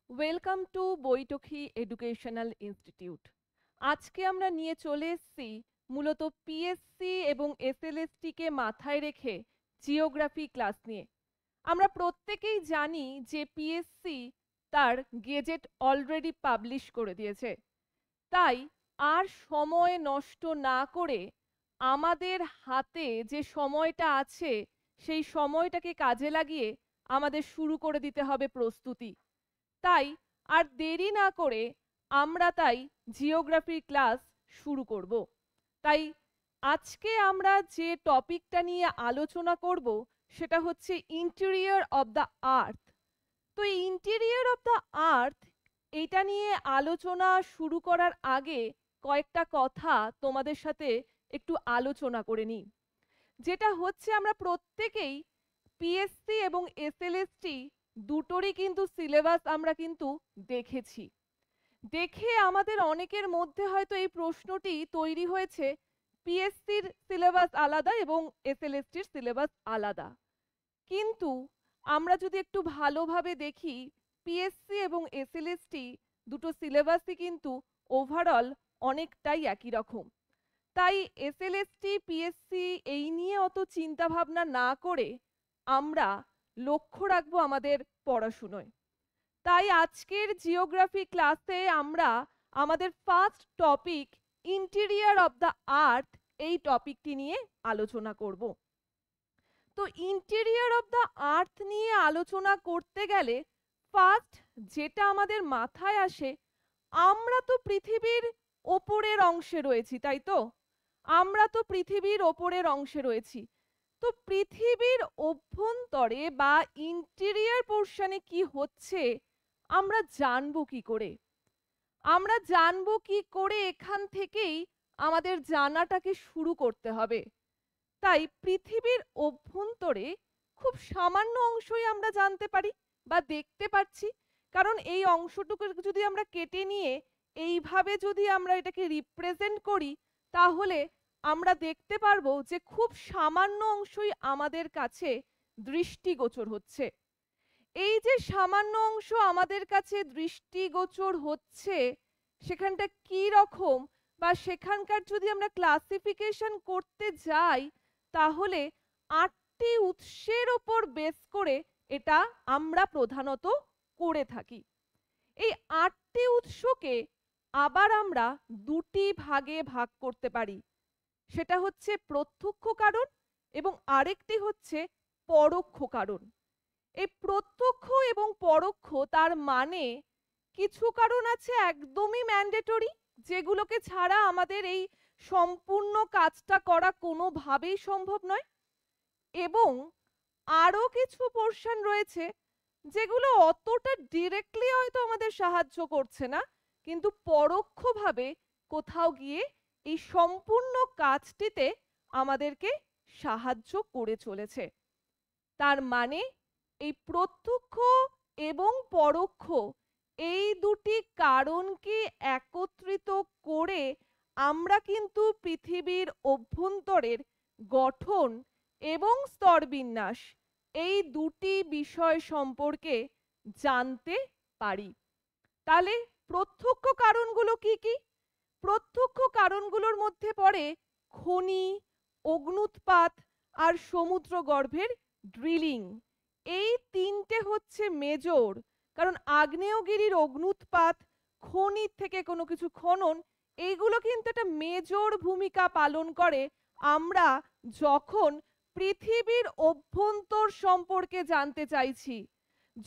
Welcome to বৈটখি educational institute. আজকে আমরা নিয়ে চলে এসেছি মূলত পিএসসি এবং এসএলএসটি কে মাথায় রেখে জিওগ্রাফি ক্লাস নিয়ে। আমরা প্রত্যেকেই জানি যে পিএসসি তার গেজেট অলরেডি পাবলিশ করে দিয়েছে। তাই আর সময় নষ্ট না করে আমাদের হাতে যে সময়টা আছে সেই সময়টাকে কাজে লাগিয়ে আমাদের শুরু করে দিতে হবে প্রস্তুতি। তাই আর দেরি না করে আমরা জিওগ্রাফির ক্লাস শুরু করব। তাই আজকে আমরা যে টপিকটা নিয়ে আলোচনা করব সেটা হচ্ছে ইন্টেরিয়র অফ দ্য আর্থ। তো এই ইন্টেরিয়র অফ দ্য আর্থ এটা নিয়ে আলোচনা শুরু করার আগে কয়েকটা কথা তোমাদের সাথে একটু আলোচনা করে নিই। যেটা হচ্ছে আমরা প্রত্যেকেই পিএসসি এবং এসএলএসটি দুটোরই কিন্তু সিলেবাস আমরা কিন্তু দেখেছি। দেখে আমাদের অনেকের মধ্যে হয়তো এই প্রশ্নটি তৈরি হয়েছে, পিএসসির সিলেবাস আলাদা এবং এসএলএসটির সিলেবাস আলাদা। কিন্তু আমরা যদি একটু ভালোভাবে দেখি, পিএসসি এবং এসএলএসটি দুটো সিলেবাসই কিন্তু ওভারঅল অনেকটাই একই রকম। তাই এসএলএসটি পিএসসি এই নিয়ে অত চিন্তা ভাবনা না করে আমরা লক্ষ্য রাখবো আমাদের পড়াশুনোয়। তাই আজকের জিওগ্রাফি ক্লাসে আমরা আমাদের first topic interior of the earth এই টপিকটি নিয়ে আলোচনা করব। তো ইন্টেরিয়র অফ দ্য আর্থ নিয়ে আলোচনা করতে গেলে ফার্স্ট যেটা আমাদের মাথায় আসে, আমরা তো পৃথিবীর ওপরের অংশে রয়েছি, তাই তো? আমরা তো পৃথিবীর ওপরের অংশে রয়েছি। তো পৃথিবীর অভ্যন্তরে বা ইন্টেরিয়র পোর্শনে কি হচ্ছে আমরা জানবো কি করে? আমরা জানবো কি করে? এখান থেকেই আমাদের জানাটাকে শুরু করতে হবে। তাই পৃথিবীর অভ্যন্তরে খুব সামান্য অংশই আমরা জানতে পারি বা দেখতে পাচ্ছি। কারণ এই অংশটুকু যদি আমরা কেটে নিয়ে এইভাবে যদি আমরা এটাকে রিপ্রেজেন্ট করি, তাহলে আমরা দেখতে পারবো যে খুব সামান্য অংশই আমাদের কাছে দৃষ্টিগোচর হচ্ছে। এই যে সামান্য অংশ আমাদের কাছে দৃষ্টিগোচর হচ্ছে, সেখানটা কি রকম বা সেখানকার যদি আমরা ক্লাসিফিকেশন করতে যাই, তাহলে ৮টি উৎসের ওপর বেস করে এটা আমরা প্রধানত করে থাকি। এই ৮টি উৎসকে আবার আমরা দুটি ভাগে ভাগ করতে পারি। সেটা হচ্ছে প্রত্যক্ষ কারণ এবং আরেকটি হচ্ছে পরোক্ষ কারণ। এই প্রত্যক্ষ এবং পরোক্ষ তার মানে কিছু কারণ আছে একদমই ম্যান্ডেটরি, যেগুলোকে ছাড়া আমাদের এই সম্পূর্ণ কাজটা করা কোনোভাবেই সম্ভব নয়, এবং আরো কিছু পোর্শন রয়েছে যেগুলো অতটা ডিরেক্টলি হয়তো আমাদের সাহায্য করছে না, কিন্তু পরোক্ষভাবে কোথাও গিয়ে এই সম্পূর্ণ কাজটিতে আমাদেরকে সাহায্য করে চলেছে। তার মানে এই প্রত্যক্ষ এবং পরোক্ষ এই দুটি কারণকে একত্রিত করে আমরা কিন্তু পৃথিবীর অভ্যন্তরের গঠন এবং স্তরবিন্যাস এই দুটি বিষয় সম্পর্কে জানতে পারি। তাহলে প্রত্যক্ষ কারণগুলো কি কি? প্রত্যক্ষ কারণগুলোর মধ্যে পড়ে খনি, অগ্ন্যুৎপাত আর সমুদ্রগর্ভের ড্রিলিং। এই তিনটে হচ্ছে মেজর। কারণ আগ্নেয়গিরির অগ্ন্যুৎপাত, খনির থেকে কোনো কিছু খনন, এইগুলো কিন্তু একটা মেজর ভূমিকা পালন করে। আমরা যখন পৃথিবীর অভ্যন্তর সম্পর্কে জানতে চাইছি,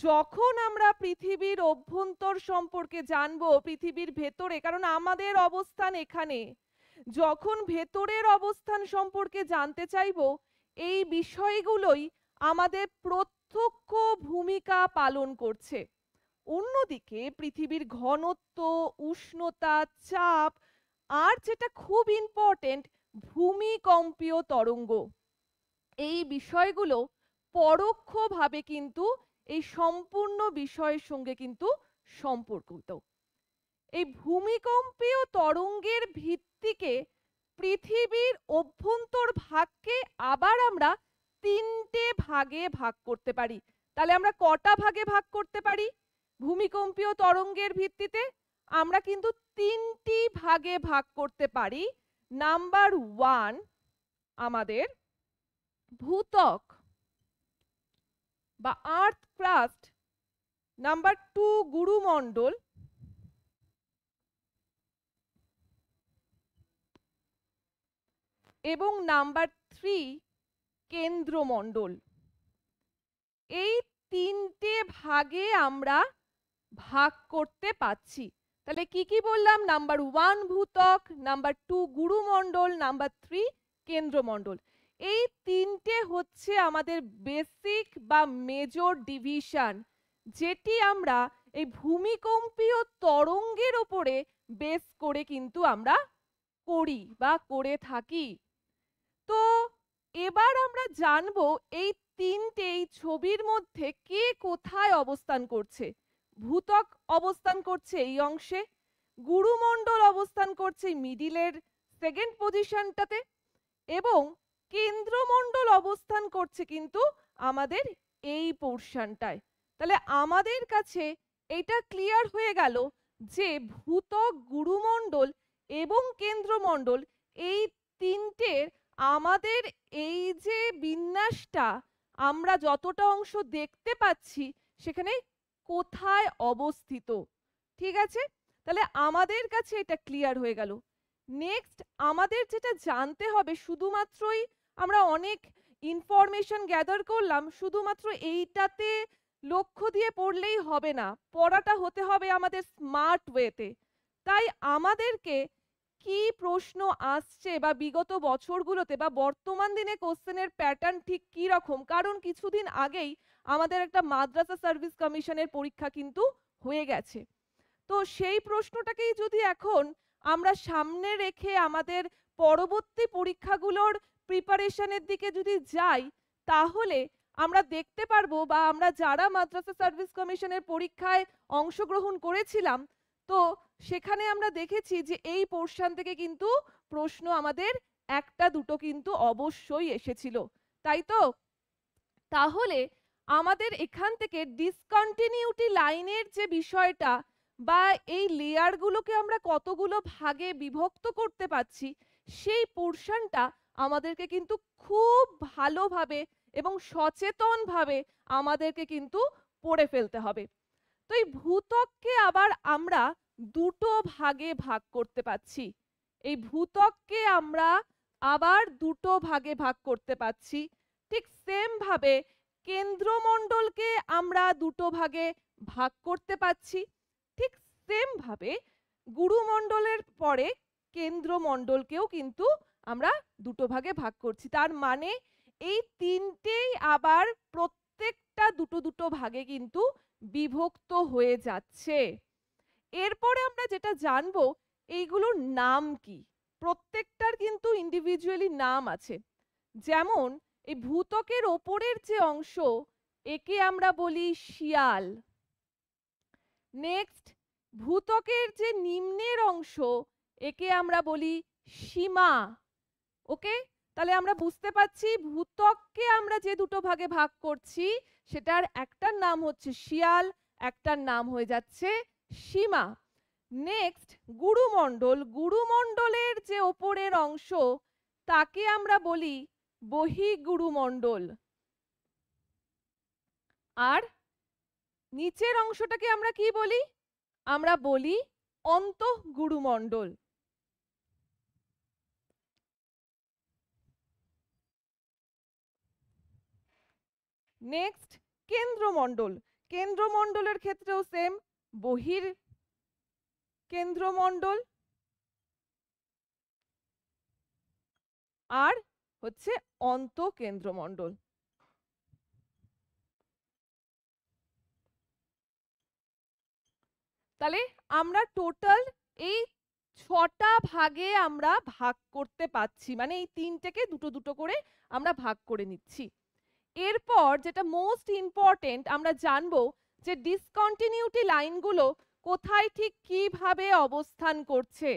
যখন আমরা পৃথিবীর অভ্যন্তর সম্পর্কে জানবো, পৃথিবীর ভেতরে, কারণ আমাদের অবস্থান এখানে, যখন ভেতরের অবস্থান সম্পর্কে জানতে চাইবো, এই বিষয়গুলোই আমাদের প্রত্যক্ষ ভূমিকা পালন করছে। অন্যদিকে পৃথিবীর ঘনত্ব, উষ্ণতা, চাপ আর যেটা খুব ইম্পর্টেন্ট, ভূমিকম্পীয় তরঙ্গ, এই বিষয়গুলো পরোক্ষভাবে কিন্তু এই সম্পূর্ণ বিষয়ের সঙ্গে কিন্তু সম্পর্কিত। এই ভূমিকম্পীয় তরঙ্গের ভিত্তিকে পৃথিবীর অভ্যন্তর ভাগকে আবার আমরা তিনটে ভাগে ভাগ করতে পারি। তাহলে আমরা কটা ভাগে ভাগ করতে পারি? ভূমিকম্পীয় তরঙ্গের ভিত্তিতে আমরা কিন্তু 3টি ভাগে ভাগ করতে পারি। নাম্বার 1 আমাদের ভূত্বক বা আর্থ ক্রাস্ট, নাম্বার 2 গুরুমণ্ডল, এবং নাম্বার 3 কেন্দ্রমণ্ডল। এই 3টে ভাগে আমরা ভাগ করতে পাচ্ছি। তাহলে কি কি বললাম? নাম্বার 1 ভূত্বক, নাম্বার 2 গুরুমণ্ডল, নাম্বার 3 কেন্দ্রমণ্ডল। এই 3টে হচ্ছে আমাদের বেসিক বা মেজর ডিভিশন, যেটি আমরা এই ভূমিকম্পীয় তরঙ্গের উপরে বেস করে কিন্তু আমরা করি বা করে থাকি। তো এবার আমরা জানবো এই তিনটেই ছবির মধ্যে কে কোথায় অবস্থান করছে। ভূত্বক অবস্থান করছে এই অংশে, গুরুমণ্ডল অবস্থান করছে মিডিলের সেকেন্ড পজিশনটাতে, এবং কেন্দ্রমণ্ডল অবস্থান করছে কিন্তু আমাদের এই পোর্শনটায়। তাহলে আমাদের কাছে এটা ক্লিয়ার হয়ে গেল যে ভূত্বক, গুরুমণ্ডল এবং কেন্দ্রমণ্ডল এই তিনটের আমাদের এই যে বিন্যাসটা আমরা যতটা অংশ দেখতে পাচ্ছি সেখানে কোথায় অবস্থিত। ঠিক আছে, তাহলে আমাদের কাছে এটা ক্লিয়ার হয়ে গেল। নেক্সট আমাদের যেটা জানতে হবে, শুধুমাত্রই আমরা অনেক ইনফরমেশন গ্যাদার করলাম, শুধুমাত্র এইটাতে লক্ষ্য দিয়ে পড়লেই হবে না, পড়াটা হতে হবে আমাদের স্মার্ট ওয়েতে। তাই আমাদেরকে কি প্রশ্ন আসছে বা বিগত বছরগুলোতে বা বর্তমান দিনে কোশ্চেনের প্যাটার্ন ঠিক কি রকম, কারণ কিছুদিন আগেই আমাদের একটা মাদ্রাসা সার্ভিস কমিশনের পরীক্ষা কিন্তু হয়ে গেছে। তো সেই প্রশ্নটাকেই যদি এখন আমরা সামনে রেখে আমাদের পরবর্তী পরীক্ষাগুলোর প্রিপারেশনের দিকে যদি যাই, তাহলে আমরা দেখতে পারবো বা আমরা যারা মাদ্রাসা সার্ভিস কমিশনের পরীক্ষায় অংশগ্রহণ করেছিলাম, তো সেখানে আমরা দেখেছি যে এই পোর্শন থেকে কিন্তু প্রশ্ন আমাদের একটা দুটো কিন্তু অবশ্যই এসেছিল, তাই তো? তাহলে আমাদের এখান থেকে ডিসকন্টিনিউটি লাইনের যে বিষয়টা বা এই লেয়ারগুলোকে আমরা কতগুলো ভাগে বিভক্ত করতে পারছি, সেই পোর্শনটা আমাদেরকে কিন্তু খুব ভালোভাবে এবং সচেতনভাবে আমাদেরকে কিন্তু পড়ে ফেলতে হবে। তো এই ভূত্বককে আবার আমরা দুটো ভাগে ভাগ করতে পারছি। এই ভূত্বককে আমরা আবার দুটো ভাগে ভাগ করতে পারছি। ঠিক সেম ভাবে কেন্দ্রমণ্ডলকে আমরা দুটো ভাগে ভাগ করতে পারছি। ঠিক সেম ভাবে গুরুমণ্ডলের পরে কেন্দ্রমণ্ডলকেও কিন্তু আমরা দুটো ভাগে ভাগ করছি। তার মানে এই তিনটেই আবার প্রত্যেকটা দুটো দুটো ভাগে কিন্তু বিভক্ত হয়ে যাচ্ছে। এরপরে আমরা যেটা জানবো, এইগুলোর নাম কি। প্রত্যেকটার কিন্তু ইন্ডিভিজুয়ালি নাম আছে। যেমন এই ভূত্বকের ওপরের যে অংশ, একে আমরা বলি শিয়াল। নেক্সট ভূত্বকের যে নিম্নের অংশ, একে আমরা বলি সীমা। ওকে, তাহলে আমরা বুঝতে পারছি ভূত্বককে আমরা যে দুটো ভাগে ভাগ করছি সেটার একটার নাম হচ্ছে শিয়াল, একটার নাম হয়ে যাচ্ছে সীমা। নেক্সট গুরুমণ্ডল, গুরুমণ্ডলের যে ওপরের অংশ তাকে আমরা বলি বহিঃগুরুমণ্ডল, আর নিচের অংশটাকে আমরা কি বলি? আমরা বলি অন্তঃগুরুমণ্ডল। নেক্সট কেন্দ্রমণ্ডল, কেন্দ্রমণ্ডলের ক্ষেত্রেও সেম, বহির কেন্দ্রমণ্ডল আর হচ্ছে অন্তঃকেন্দ্রমণ্ডল। তাহলে আমরা টোটাল এই 6টা ভাগে আমরা ভাগ করতে পাচ্ছি, মানে এই তিনটেকে দুটো দুটো করে আমরা ভাগ করে নিচ্ছি। এরপর যেটা মোস্ট ইম্পর্টেন্ট, আমরা জানবো যে ডিসকন্টিনিউটি লাইনগুলো কোথায় ঠিক কিভাবে অবস্থান করছে,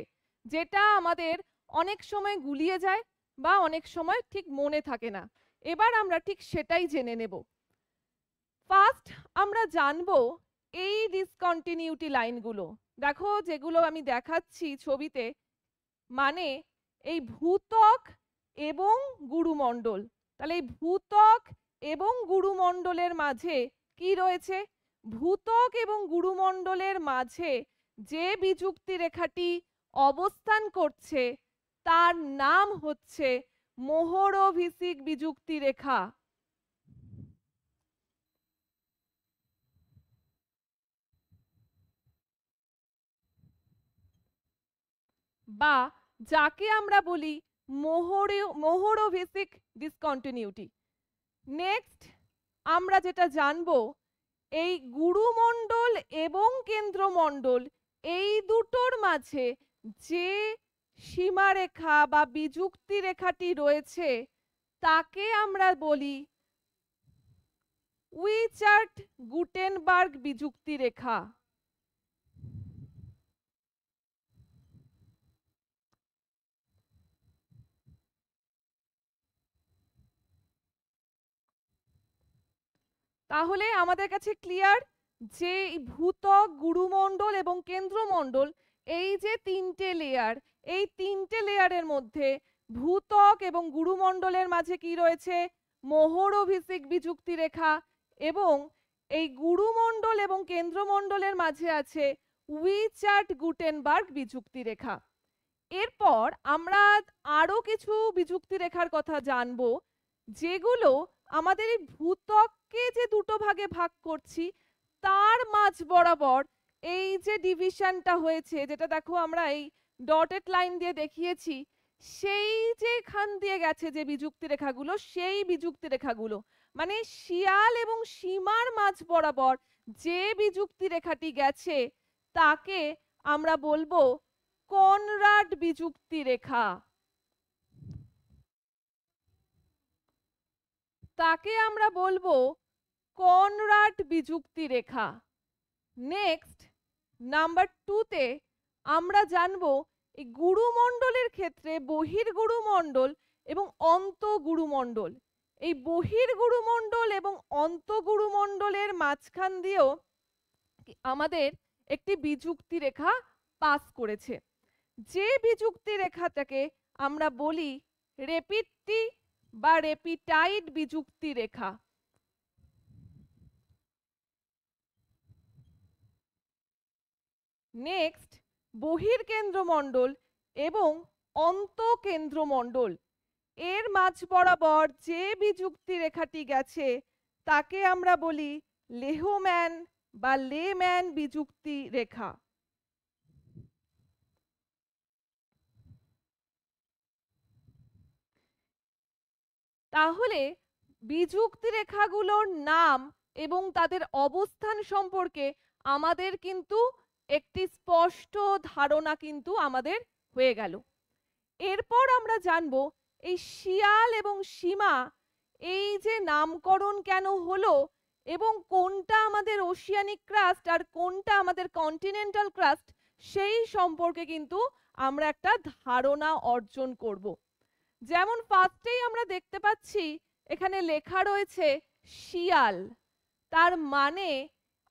যেটা আমাদের অনেক সময় গুলিয়ে যায় বা অনেক সময় ঠিক মনে থাকে না। এবার আমরা ঠিক সেটাই জেনে নেব। ফার্স্ট আমরা জানবো এই ডিসকন্টিনিউটি লাইনগুলো দেখো, যেগুলো আমি দেখাচ্ছি ছবিতে, মানে এই ভূত্বক এবং গুরুমণ্ডল। তাহলে এই ভূত্বক এবং গুরুমণ্ডলের মাঝে কি রয়েছে? ভূত্বক এবং গুরুমণ্ডলের মাঝে যে বিযুক্তি রেখাটি অবস্থান করছে তার নাম হচ্ছে মোহরভিসিক বিযুক্তি রেখা। বা যাকে আমরা বলি মোহরভিসিক ডিসকন্টিনিউটি। নেক্সট আমরা যেটা জানবো, এই গুরুমণ্ডল এবং কেন্দ্রমণ্ডল এই দুটোর মাঝে যে সীমারেখা বা বিযুক্তি রেখাটি রয়েছে তাকে আমরা বলি উইচার্ট গুটেনবার্গ বিযুক্তি রেখা। তাহলে আমাদের কাছে ক্লিয়ার যে ভূত্বক, গুরুমণ্ডল এবং কেন্দ্রমণ্ডল এই যে তিনটে লেয়ার, এই তিনটে লেয়ারের মধ্যে ভূত্বক এবং গুরুমণ্ডলের মাঝে কি রয়েছে? মোহরভিসিক বিযুক্তি রেখা। এবং এই গুরুমণ্ডল এবং কেন্দ্রমণ্ডলের মাঝে আছে উইচার্ট গুটেনবার্গ বিযুক্তি রেখা। এরপর আমরা আরো কিছু বিযুক্তি রেখার কথা জানবো, যেগুলো আমাদের এই ভূত্বককে যে দুটো ভাগে ভাগ করছি তার মাঝ বরাবর এই যে ডিভিশনটা হয়েছে, যেটা দেখো আমরা এই ডটেড লাইন দিয়ে দেখিয়েছি, সেই যেখান দিয়ে গেছে যে বিযুক্তি রেখাগুলো, সেই বিযুক্তি রেখাগুলো মানে শিয়াল এবং সীমার মাঝ বরাবর যে বিযুক্তি রেখাটি গেছে তাকে আমরা বলবো কনরাড বিযুক্তি রেখা। তাকে আমরা বলবো কনরাড বিযুক্তি রেখা। নেক্সট নাম্বার 2তে আমরা জানবো এই গুরুমণ্ডলের ক্ষেত্রে বহির্গুরুমণ্ডল এবং অন্তঃগুরুমণ্ডল। এই বহির্গুরুমণ্ডল এবং অন্তঃগুরুমণ্ডলের মাঝখান দিয়েও আমাদের একটি বিযুক্তি রেখা পাস করেছে, যে বিযুক্তি রেখাটাকে আমরা বলি রেপিট্টি বা রেপিটাইড বিযুক্তি রেখা। নেক্সট বহির্কেন্দ্রমণ্ডল এবং অন্তঃকেন্দ্রমণ্ডল এর মাঝ বরাবর যে বিযুক্তি রেখাটি গেছে তাকে আমরা বলি লেহম্যান বা লেম্যান বিযুক্তি রেখা। তাহলে বিযুক্তি রেখাগুলোর নাম এবং তাদের অবস্থান সম্পর্কে আমাদের কিন্তু একটি স্পষ্ট ধারণা কিন্তু আমাদের হয়ে গেল। এরপর আমরা জানবো এই শিয়াল এবং সীমা এই যে নামকরণ কেন হলো এবং কোনটা আমাদের ওশিয়ানিক ক্রাস্ট আর কোনটা আমাদের কন্টিনেন্টাল ক্রাস্ট, সেই সম্পর্কে কিন্তু আমরা একটা ধারণা অর্জন করব। যেমন ফার্স্টেই আমরা দেখতে পাচ্ছি এখানে লেখা রয়েছে শিয়াল, তার মানে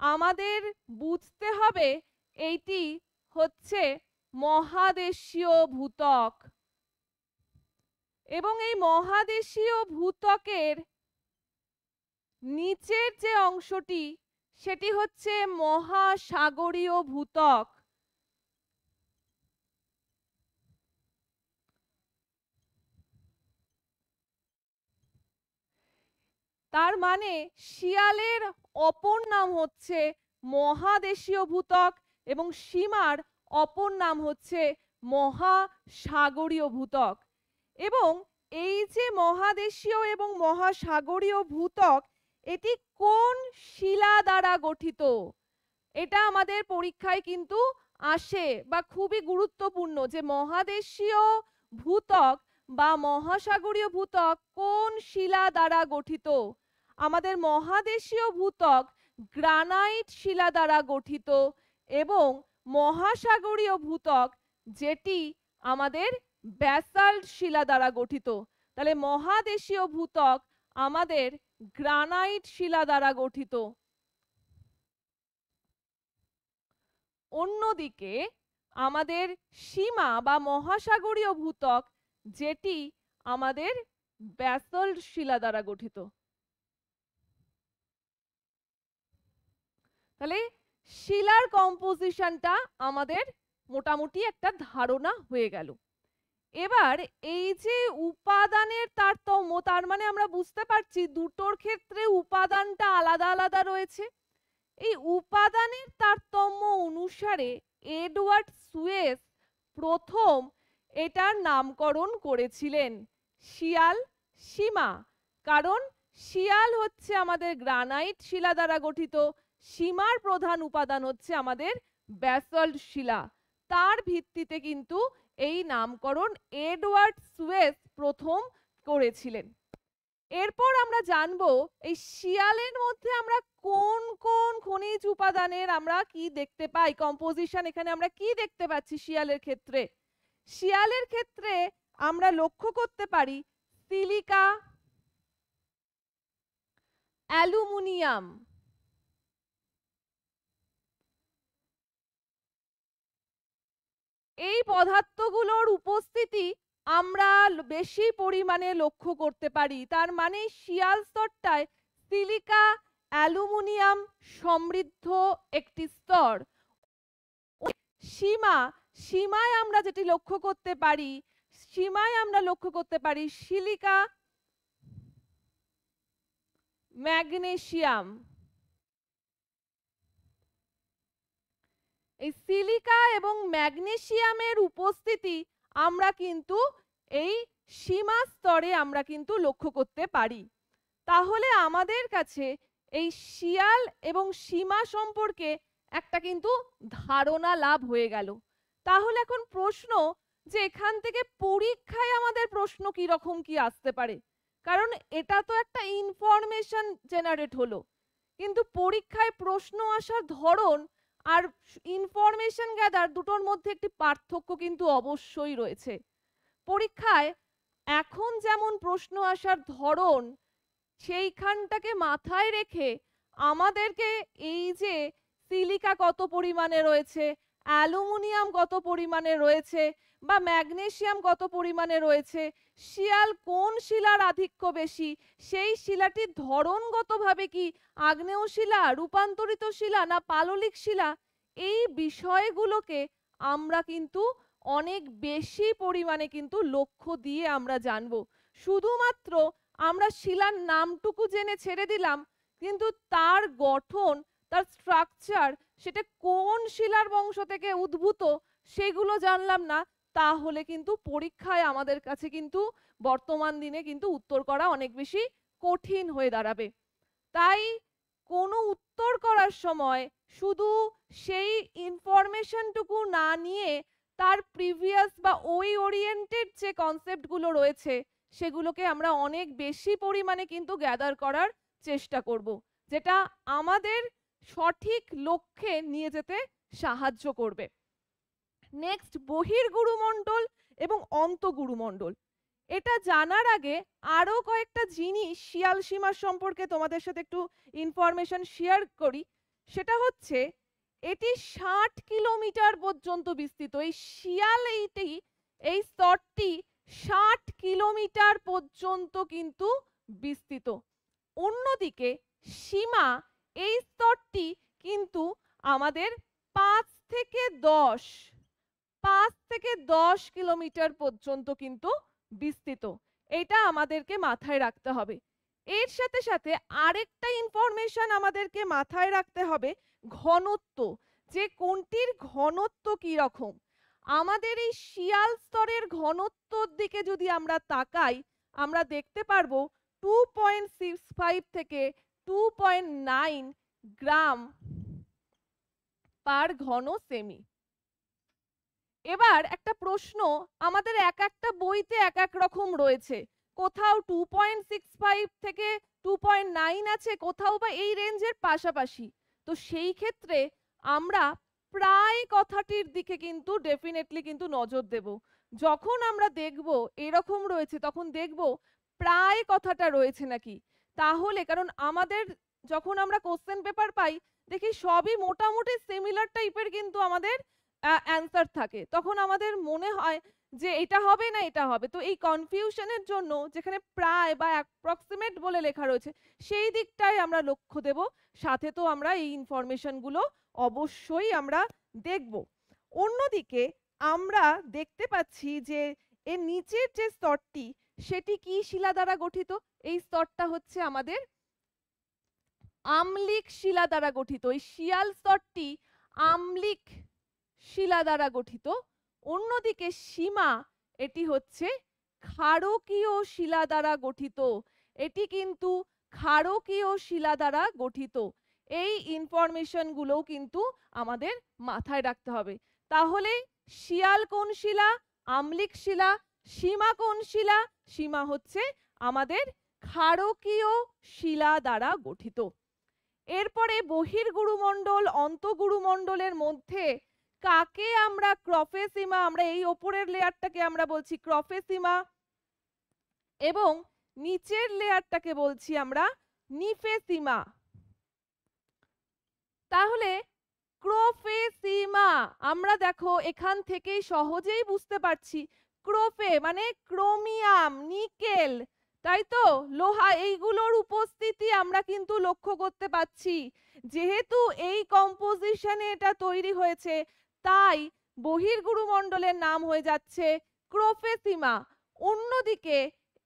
আমাদের বুঝতে হবে এইটি হচ্ছে মহাদেশীয় ভূত্বক। এবং এই মহাদেশীয় ভূত্বকের নিচের যে অংশটি সেটি হচ্ছে মহাসাগরীয় ভূত্বক। তার মানে শিয়ালের অপর নাম হচ্ছে মহাদেশীয় ভূত্বক এবং সীমার অপর নাম হচ্ছে মহাসাগরীয় ভূত্বক। এবং এই যে মহাদেশীয় এবং মহাসাগরীয় ভূত্বক, এটি কোন শিলা দ্বারা গঠিত? এটা আমাদের পরীক্ষায় কিন্তু আসে বা খুবই গুরুত্বপূর্ণ যে মহাদেশীয় ভূত্বক বা মহাসাগরীয় ভূত্বক কোন শিলা দ্বারা গঠিত। আমাদের মহাদেশীয় ভূত্বক গ্রানাইট শিলা দ্বারা গঠিত এবং মহাসাগরীয় ভূত্বক যেটি আমাদের ব্যাসাল্ট শিলা দ্বারা গঠিত। তাহলে মহাদেশীয় ভূত্বক আমাদের গ্রানাইট শিলা দ্বারা গঠিত। অন্যদিকে আমাদের সীমা বা মহাসাগরীয় ভূত্বক, যেটি আমাদের ব্যাসল্ট শিলা দ্বারা গঠিত। তাহলে শিলার কম্পোজিশনটা আমাদের মোটামুটি একটা ধারণা হয়ে গেল। এবার এই যে উপাদানের তারতম্য, তার মানে আমরা বুঝতে পারছি দুটোর ক্ষেত্রে উপাদানটা আলাদা আলাদা রয়েছে। এই উপাদানের তারতম্য অনুসারে এডওয়ার্ড সুয়েজ প্রথম এটার নামকরণ করেছিলেন শিয়াল সীমা। কারণ শিয়াল হচ্ছে আমাদের গ্রানাইট শিলা দ্বারা গঠিত, সীমার প্রধান উপাদান হচ্ছে আমাদের ব্যাসল্ট শিলা। তার ভিত্তিতে কিন্তু এই নামকরণ এডওয়ার্ড সুয়েজ প্রথম করেছিলেন। এরপর আমরা জানবো এই শিয়ালের মধ্যে আমরা কোন কোন খনিজ উপাদানের আমরা কি দেখতে পাই, কম্পোজিশন এখানে আমরা কি দেখতে পাচ্ছি শিয়ালের ক্ষেত্রে। শিয়ালের ক্ষেত্রে আমরা লক্ষ্য করতে পারি সিলিকা, অ্যালুমিনিয়াম, এই পদার্থগুলোর উপস্থিতি আমরা বেশি পরিমাণে লক্ষ্য করতে পারি। তার মানে শিয়াল স্তরটায় সিলিকা, অ্যালুমিনিয়াম সমৃদ্ধ একটি স্তর। সীমায় আমরা যেটি লক্ষ্য করতে পারি, সিলিকা, ম্যাগনেসিয়াম। এই সিলিকা এবং ম্যাগনেসিয়ামের উপস্থিতি আমরা কিন্তু এই সীমা স্তরে আমরা কিন্তু লক্ষ্য করতে পারি। তাহলে আমাদের কাছে এই শিয়াল এবং সীমা সম্পর্কে একটা কিন্তু ধারণা লাভ হয়ে গেল। তাহলে এখন প্রশ্ন যে এখান থেকে পরীক্ষায় আমাদের প্রশ্ন কি রকম কি আসতে পারে, কারণ এটা তো একটা ইনফরমেশন জেনারেট হলো, কিন্তু পরীক্ষায় প্রশ্ন আসার ধরন আর ইনফরমেশন গ্যাদার দুটোর মধ্যে একটি পার্থক্য কিন্তু অবশ্যই রয়েছে। পরীক্ষায় এখন যেমন প্রশ্ন আসার ধরন, সেইখানটাকে মাথায় রেখে আমাদেরকে এই যে সিলিকা কত পরিমাণে রয়েছে, অ্যালুমিনিয়াম কত পরিমাণে রয়েছে বা ম্যাগনেসিয়াম কত পরিমাণে রয়েছে, শিয়াল কোন শিলার আধিক্য বেশি, সেই শিলাটির ধরনগতভাবে কি আগ্নেয় শিলা, রূপান্তরিত শিলা না পাললিক শিলা, এই বিষয়গুলোকে আমরা কিন্তু অনেক বেশি পরিমাণে কিন্তু লক্ষ্য দিয়ে আমরা জানবো। শুধুমাত্র আমরা শিলার নামটুকু জেনে ছেড়ে দিলাম, কিন্তু তার গঠন, তার স্ট্রাকচার, সেটা কোন শিলার বংশ থেকে উদ্ভূত সেগুলো জানলাম না, তাহলে কিন্তু পরীক্ষায় আমাদের কাছে কিন্তু বর্তমান দিনে কিন্তু উত্তর করা অনেক বেশি কঠিন হয়ে দাঁড়াবে। তাই কোনো উত্তর করার সময় শুধু সেই ইনফরমেশনটুকু না নিয়ে তার প্রিভিয়াস বা ওই ওরিয়েন্টেড যে কনসেপ্টগুলো রয়েছে সেগুলোকে আমরা অনেক বেশি পরিমাণে কিন্তু গ্যাদার করার চেষ্টা করব, যেটা আমাদের সঠিক লক্ষ্যে নিয়ে যেতে সাহায্য করবে। নেক্সট, বহির্গুরুমণ্ডল এবং অন্তঃগুরুমণ্ডল। এটা জানার আগে আরো কয়েকটা জিনিস শিয়াল সীমা সম্পর্কে তোমাদের সাথে একটু ইনফরমেশন শেয়ার করি। সেটা হচ্ছে এটি 60 কিলোমিটার পর্যন্ত বিস্তৃত। এই শিয়াল এই স্তরটি 60 কিলোমিটার পর্যন্ত কিন্তু বিস্তৃত। অন্যদিকে সীমা এই স্তরটি কিন্তু আমাদের 5 থেকে 10 কিলোমিটার পর্যন্ত কিন্তু বিস্তৃত। এটা আমাদেরকে মাথায় রাখতে হবে। এর সাথে সাথে আরেকটা ইনফরমেশন আমাদেরকে মাথায় রাখতে হবে, ঘনত্ব, যে কোনটির ঘনত্ব কি রকম। আমাদের এই শিয়াল স্তরের ঘনত্বর দিকে যদি আমরা তাকাই, আমরা দেখতে পারবো 2.65 থেকে 2.9 গ্রাম পার ঘন সেমি। এবার একটা প্রশ্ন, আমাদের এক একটা বইতে এক এক রকম রয়েছে, কোথাও 2.65 থেকে 2.9 আছে, কোথাও বা এই রেঞ্জের পাশাপাশি। তো সেই ক্ষেত্রে আমরা প্রায় কথাটির দিকে কিন্তু ডেফিনেটলি কিন্তু নজর দেব। যখন আমরা দেখব এরকম রয়েছে তখন দেখব প্রায় কথাটা রয়েছে নাকি। তাহলে কারণ আমাদের যখন আমরা কোশ্চেন পেপার পাই দেখি সবই মোটামুটি সিমিলার টাইপের কিন্তু আমাদের অ্যান্সার থাকে, তখন আমাদের মনে হয় যে এটা হবে না এটা হবে। তো এই কনফিউশনের জন্য যেখানে প্রায় বা অ্যাপ্রক্সিমেট বলে লেখা রয়েছে সেই দিকটাই আমরা লক্ষ্য দেব, সাথে তো আমরা এই ইনফরমেশনগুলো অবশ্যই আমরা দেখব। অন্যদিকে আমরা দেখতে পাচ্ছি যে এর নিচের যে স্তরটি সেটি কি শিলা দ্বারা গঠিত? এই স্তরটা হচ্ছে আমাদের আম্লিক শিলা দ্বারা গঠিত। এই শিয়াল স্তরটি আম্লিক শিলা দ্বারা গঠিত। অন্যদিকে সীমা, এটি হচ্ছে ক্ষারকীয় শিলা দ্বারা গঠিত। এটি কিন্তু ক্ষারকীয় শিলা দ্বারা গঠিত। এই ইনফরমেশন গুলোও কিন্তু আমাদের মাথায় রাখতে হবে। তাহলে শিয়াল কোন শিলা? আম্লিক শিলা। সীমা কোন শিলা? সীমা হচ্ছে আমাদের ক্ষারকীয় শিলা দ্বারা গঠিত। এরপরে বহির্গুরুমণ্ডল অন্তঃগুরুমণ্ডলের মধ্যে কাকে আমরা ক্রফেসিমা, আমরা এই ওপরের লেয়ারটাকে আমরা বলছি ক্রফেসিমা এবং নিচের লেয়ারটাকে বলছি আমরা নিফেসিমা। তাহলে ক্রোফেসিমা আমরা দেখো এখান থেকেই সহজেই বুঝতে পারছি, ক্রোফে মানে ক্রোমিয়াম, নিকেল, তাই তো, লোহা, এইগুলোর উপস্থিতি আমরা কিন্তু লক্ষ্য করতে পাচ্ছি। যেহেতু এই কম্পোজিশনে এটা তৈরি হয়েছে তাই বহির্গুরুমণ্ডলের নাম হয়ে যাচ্ছে ক্রোফেসিমা। অন্যদিকে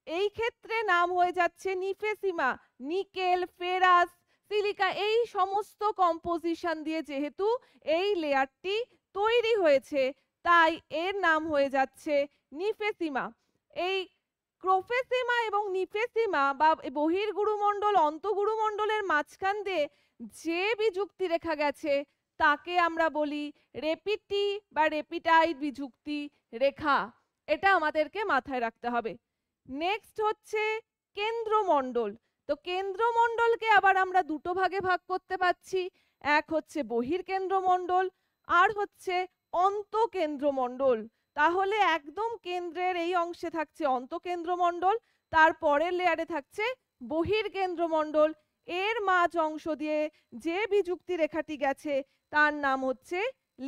এই ক্ষেত্রে নাম হয়ে যাচ্ছে নিফেসিমা। নিকেল, ফেরাস, সিলিকা এই সমস্ত কম্পোজিশন দিয়ে যেহেতু এই লেয়ারটি তৈরি হয়েছে তাই এর নাম হয়ে যাচ্ছে নিফেসিমা। এই ক্রোফেসিমা এবং নিফেসিমা বা বহির্গুরুমণ্ডল অন্তঃগুরুমণ্ডলের মাঝখান দিয়ে যে বিযুক্তি রেখা গেছে তাকে আমরা বলি রেপিটি বা রেপিটাইড বিযুক্তি রেখা। এটা আমাদেরকে মাথায় রাখতে হবে। নেক্সট হচ্ছে কেন্দ্রমণ্ডল। তো কেন্দ্রমণ্ডলকে আবার আমরা দুটো ভাগে ভাগ করতে পারছি, এক হচ্ছে বহির্কেন্দ্রমণ্ডল আর হচ্ছে অন্তঃকেন্দ্রমণ্ডল। তাহলে একদম কেন্দ্রের এই অংশে থাকছে অন্তঃকেন্দ্রমণ্ডল, তারপরের লেয়ারে থাকছে বহির্কেন্দ্রমণ্ডল। এর মাঝ অংশ দিয়ে যে বিযুক্তি রেখাটি গেছে তার নাম হচ্ছে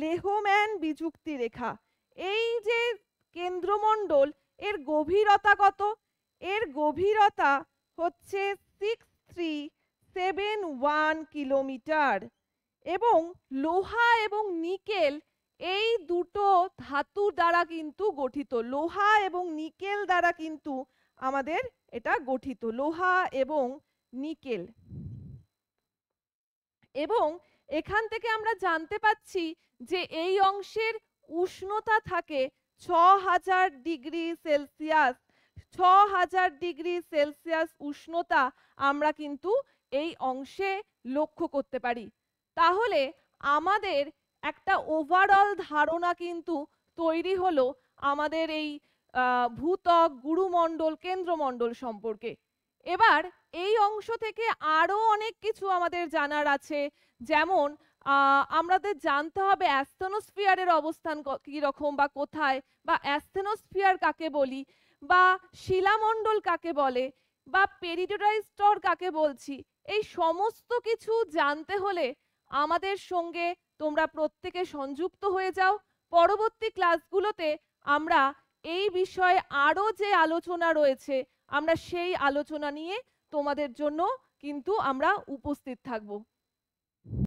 লেহম্যান বিযুক্তি রেখা। এই যে কেন্দ্রমণ্ডল এর গভীরতা কত? এর গভীরতা হচ্ছে 6371 কিলোমিটার এবং লোহা এবং নিকেল এই দুটো ধাতু দ্বারা কিন্তু গঠিত। লোহা এবং নিকেল দ্বারা কিন্তু আমাদের এটা গঠিত, লোহা এবং নিকেল। এবং এখান থেকে আমরা জানতে পাচ্ছি যে এই অংশের উষ্ণতা থাকে 6000 ডিগ্রি সেলসিয়াস। 6000 ডিগ্রি সেলসিয়াস উষ্ণতা আমরা কিন্তু এই অংশে লক্ষ্য করতে পারি। তাহলে আমাদের একটা ওভারঅল ধারণা কিন্তু তৈরি হলো আমাদের এই ভূত্বক, গুরুমণ্ডল, কেন্দ্রমণ্ডল সম্পর্কে। এবার এই অংশ থেকে আরো অনেক কিছু আমাদের জানার আছে, যেমন আমাদের জানতে হবে অ্যাস্থেনোস্ফিয়ারের অবস্থান কি রকম বা কোথায়, বা অ্যাস্থেনোস্ফিয়ার কাকে বলি, বা শিলামণ্ডল কাকে বলে, বা পেরিডোটাইট স্তর কাকে বলছি। এই সমস্ত কিছু জানতে হলে আমাদের সঙ্গে তোমরা প্রত্যেকে সংযুক্ত হয়ে যাও। পরবর্তী ক্লাসগুলোতে আমরা এই বিষয়ে আরো যে আলোচনা রয়েছে আমরা সেই আলোচনা নিয়ে তোমাদের জন্য কিন্তু আমরা উপস্থিত থাকব।